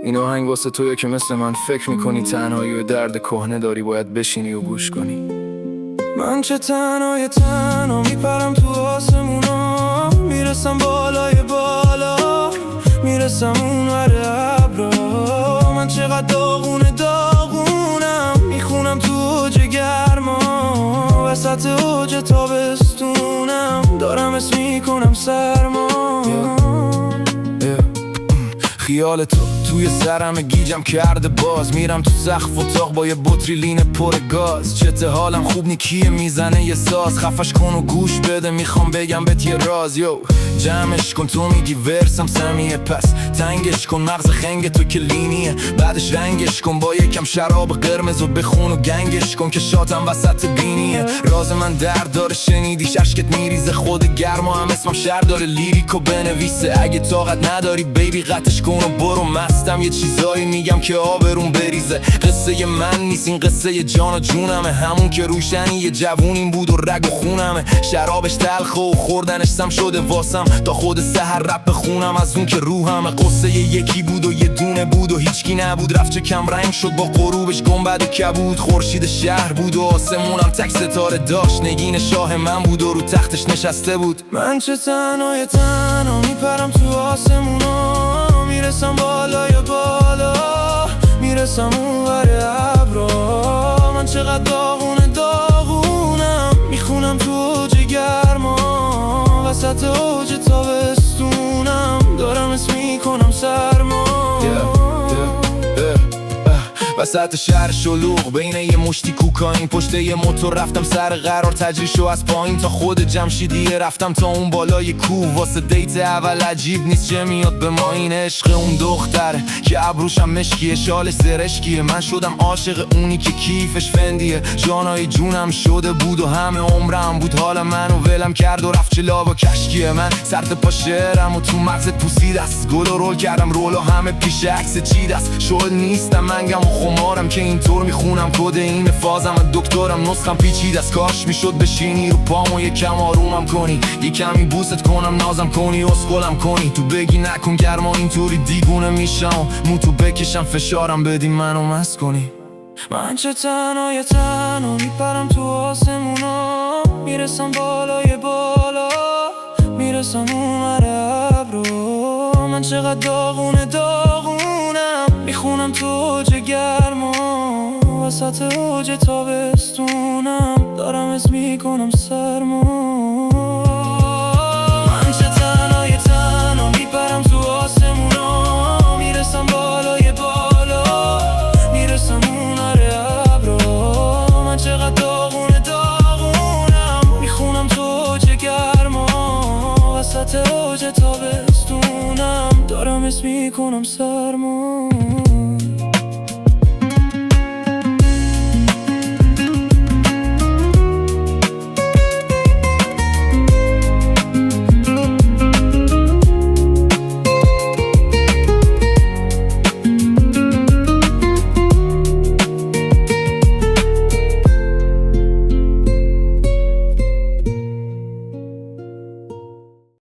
این آهنگ واسه تویه که مثل من فکر میکنی تنهایی و درد کهنه داری، باید بشینی و گوش کنی. من چه تنها میپرم تو آسمونا، میرسم بالای بالا، میرسم اون ور ابرا. من چقدر داغونم، میخونم تو اوج گرما، وسط اوج تابستونم، دارم اسم میکنم سرما. خیال تو توی سرم گیجم کرده، باز میرم تو سقف اتاق با یه بطری پر گاز. چته حالم خوب نی، کیه میزنه یه ساز؟ خفش کن و گوش بده، میخوام بگم بهت یه راز. یو جمعش کن، تو میگی ورسم سمیه، پس تنگش کن مغز خنگ تو که لینیه. بعدش رنگش کن با یکم شراب قرمز و بخون و گنگش کن که شاتم وسط بینیه. راز من درد داره، شنیدیش اشکت میریزه، خود گرما هم اسمم شهر داره، لیریکو بنویسه. اگه طاقت نداری بیبی قطعش کن و برو، مستم یه چیزایی میگم که آبرون بریزه. قصه من نیست این، قصه جان و جونمه، همون که روشنی یه جوونیم بود و رگ و خونمه. شرابش تلخه و خوردنش سم شده واسم، تا خود سحر رپ بخونم از اون که روحمه. قصه یکی بود و یه دونه بود و هیچکی نبود، رفت چه کم رنگ شد با غروبش گنبد و کبود. خورشید شهر بود و آسمونم تک ستاره داشت، نگین شاه من بود و رو تختش نشسته بود. من چه تنها میپرم تو آسمونا، میرسم بالای بالا، میرسم اون ور ابرا. من چقدر داغونم، میخونم تو اوج گرما، وسط اوج تابستونم، دارم اسم میکنم سرما. وسط شهر شلوغ بین یه مشتی کوکائین، پشت یه موتور رفتم سر قرار، تجریشو از پایین تا خود جمشیدیه رفتم تا اون بالای کوه. واسه دیت اول عجیب نیست چه میاد به ما، این عشق اون دختره که ابروشم مشکیه، شالش زرشکیه. من شدم عاشق اونی که کیفش فندیه، جانای جونم شده بود و همه عمرم بود. حالا منو ولم کرد و رفت چه لابا کشکیه. من سرت پا شعرم و تو مغزت پوسید است، گل و رول کردم رول و همه پیش عکس چید است. شغل نیستم منگم و خمارم که اینطور میخونم کد این فازم، دکترم نسخم پیچید است. کاش میشد بشینی رو پام و یکم آرومم کنی، یکمی بوست کنم نازم کنی اسکلم کنی. تو بگی نکن گرما اینطوری دیگونه میشم، مو تو بکشم فشارم بدی منو مست کنی. من چه تنها میپرم تو آسمونا، میرسم بالای بالا، میرسم اون ور ابرا. من چقدر داغونم، میخونم تو اوج گرما، وسط اوج تابستونم، دارم اسم میکنم سرما. من چه تنها میپرم تو آسمونا، میرسم بالای بالا، میرسم اون ور ابرا. من چقدر داغونم، میخونم تو اوج گرما، وسط اوج تابستونم، دارم اسم میکنم سرما.